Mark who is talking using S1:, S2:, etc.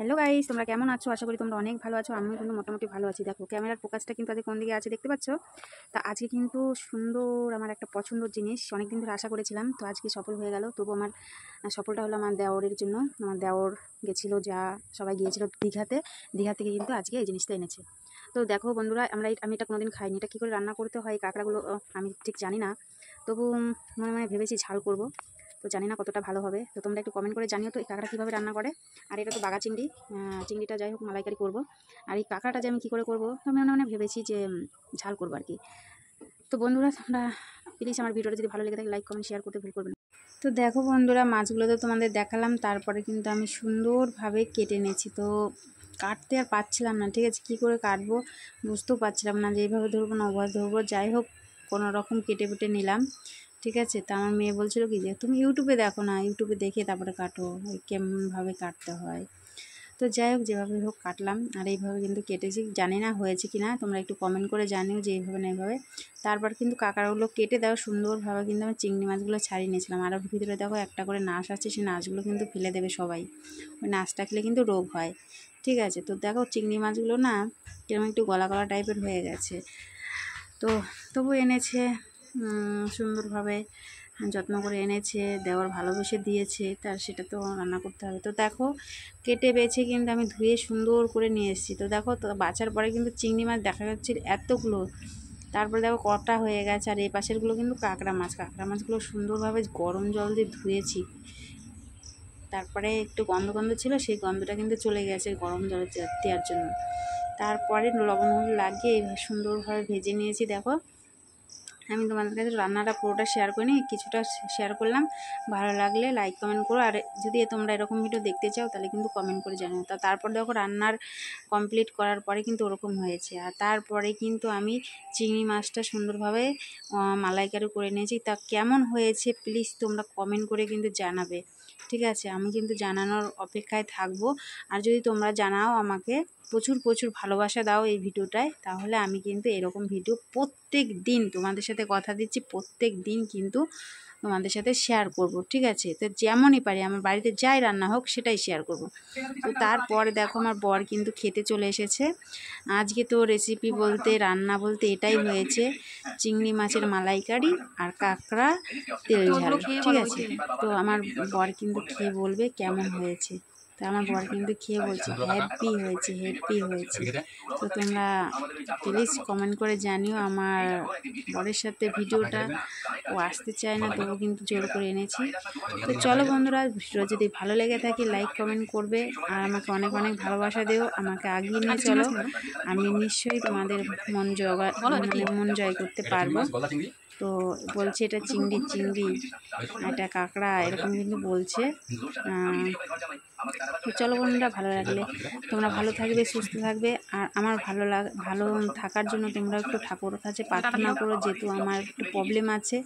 S1: Hello guys, তোমরা কেমন আছো? আশা করি তোমরা অনেক ভালো আছো। আমিও কিন্তু মোটামুটি ভালো আছি। দেখো ক্যামেরার ফোকাসটা কিন্তু আজকে কোন দিকে আছে দেখতে পাচ্ছ? তা আজকে কিন্তু সুন্দর আমার একটা পছন্দের জিনিস অনেকদিন ধরে আশা করেছিলাম, তো আজকে সফল হয়ে গেল। তবু আমার সফলটা হলো আমার দেওরের জন্য। আমার দেওর গেছিলো, যা সবাই গিয়েছিল দীঘাতে। দীঘা থেকে কিন্তু আজকে এই জিনিসটা এনেছে। তো দেখো বন্ধুরা, আমি এটা কোনোদিন খাইনি। এটা কী করে রান্না করতে হয় কাঁকড়াগুলো আমি ঠিক জানি না। তবু মনে মনে ভেবেছি ঝাল করব। তো জানি না কতটা ভালো হবে। তো তোমরা একটু কমেন্ট করে জানিও তো এই কাঁকড়া কীভাবে রান্না করে। আর এটা তো বাঘা চিংড়ি, চিংড়িটা যাই হোক মালাইকারি করব। আর এই কাঁকড়াটা যে আমি কী করে করবো তো মনে মনে ভেবেছি যে ঝাল করবো আর কি। তো বন্ধুরা, তোমরা প্লিজ আমার ভিডিওটা যদি ভালো লেগে থাকে লাইক কমেন্ট শেয়ার করতে ভুল করবেন। তো দেখো বন্ধুরা, মাছগুলো তো তোমাদের দেখালাম। তারপরে কিন্তু আমি সুন্দরভাবে কেটে নিয়েছি। তো কাটতে আর পাচ্ছিলাম না, ঠিক আছে, কী করে কাটবো বুঝতেও পারছিলাম না, যে এইভাবে ধরবো না ওভাবে ধরবো। যাই হোক কোনো রকম কেটে কুটে নিলাম, ঠিক আছে। তা আমার মেয়ে বলছিল কি যে তুমি ইউটিউবে দেখো না, ইউটিউবে দেখে তারপরে কাটো, কেমনভাবে কাটতে হয়। তো যাই হোক যেভাবে হোক কাটলাম, আর এইভাবে কিন্তু কেটেছি। জানি না হয়েছে কি না, তোমরা একটু কমেন্ট করে জানিও যে এইভাবে না এইভাবে। তারপর কিন্তু কাঁকড়াগুলো কেটে দেওয়া সুন্দরভাবে কিন্তু আমি চিংড়ি মাছগুলো ছাড়িয়ে নিয়েছিলাম। আর ওর ভিতরে দেখো একটা করে নাশ আছে, সেই নাশগুলো কিন্তু ফেলে দেবে সবাই। ওই নাশটা খেলে কিন্তু রোগ হয়, ঠিক আছে। তো দেখো চিংড়ি মাছগুলো না কিরকম একটু গলা গলা টাইপের হয়ে গেছে। তো তবু এনেছে সুন্দরভাবে, যত্ন করে এনেছে, দেওয়ার ভালোবেসে দিয়েছে, তার সেটা তো রান্না করতে হবে। তো দেখো কেটে বেছে কিন্তু আমি ধুয়ে সুন্দর করে নিয়ে এসেছি। তো দেখো তো বাছার পরে কিন্তু চিংড়ি মাছ দেখা যাচ্ছে এতগুলো, তারপরে দেখো কটা হয়ে গেছে। আর এই পাশেরগুলো কিন্তু কাঁকড়া মাছগুলো সুন্দরভাবে গরম জল দিয়ে ধুয়েছি। তারপরে একটু গন্ধ গন্ধ ছিল, সেই গন্ধটা কিন্তু চলে গেছে গরম জলে দেওয়ার জন্য। তারপরে লবণ লাগিয়ে সুন্দরভাবে ভেজে নিয়েছি। দেখো আমি তোমাদের কাছে রান্নাটা পুরোটা শেয়ার করিনি, কিছুটা শেয়ার করলাম। ভালো লাগলে লাইক কমেন্ট করো। আর যদি তোমরা এরকম ভিডিও দেখতে চাও তাহলে কিন্তু কমেন্ট করে জানাও। তারপর দেখো রান্নার কমপ্লিট করার পরে কিন্তু ওরকম হয়েছে। আর তারপরে কিন্তু আমি চিংড়ি মাছটা সুন্দরভাবে মালাইকারি করে নিয়েছি। তা কেমন হয়েছে প্লিজ তোমরা কমেন্ট করে কিন্তু জানাবে, ঠিক আছে। আমি কিন্তু জানানোর অপেক্ষায় থাকবো। আর যদি তোমরা জানাও আমাকে, প্রচুর প্রচুর ভালোবাসা দাও এই ভিডিওটায়, তাহলে আমি কিন্তু এরকম ভিডিও প্রত্যেক দিন তোমাদের সাথে কথা দিচ্ছি, প্রত্যেক দিন কিন্তু তোমাদের সাথে শেয়ার করব, ঠিক আছে। তো যেমনই পারি আমার বাড়িতে যাই রান্না হোক সেটাই শেয়ার করব। তো তারপরে দেখো আমার বর কিন্তু খেতে চলে এসেছে। আজকে তো রেসিপি বলতে রান্না বলতে এটাই হয়েছে, চিংড়ি মাছের মালাইকারি আর কাঁকড়া তেল ঝাল, ঠিক আছে। তো আমার বর কিন্তু খেয়ে বলবে কেমন হয়েছে। তো আমার বর কিন্তু খেয়ে বলছে হ্যাপি হয়েছে, হ্যাপি হয়েছে। তো তোমরা প্লিজ কমেন্ট করে জানিও। আমার বরের সাথে ভিডিওটা ও আসতে চায় না, তবু কিন্তু জোর করে এনেছি। তো চলো বন্ধুরা, ভিডিও যদি ভালো লেগে থাকে লাইক কমেন্ট করবে, আর আমাকে অনেক অনেক ভালোবাসা দিও, আমাকে আগিয়ে নিয়ে চলো। আমি নিশ্চয়ই তোমাদের মন জয় করতে পারবো। তো বলছে এটা চিংড়ি, এটা কাঁকড়া, এরকম কিন্তু বলছে। তো চলো বন্ধুরা, ভালো লাগলে তোমরা ভালো থাকবে, সুস্থ থাকবে। আর আমার ভালো থাকার জন্য তোমরা একটু ঠাকুরের কাছে প্রার্থনা করো, যেহেতু আমার একটু প্রবলেম আছে।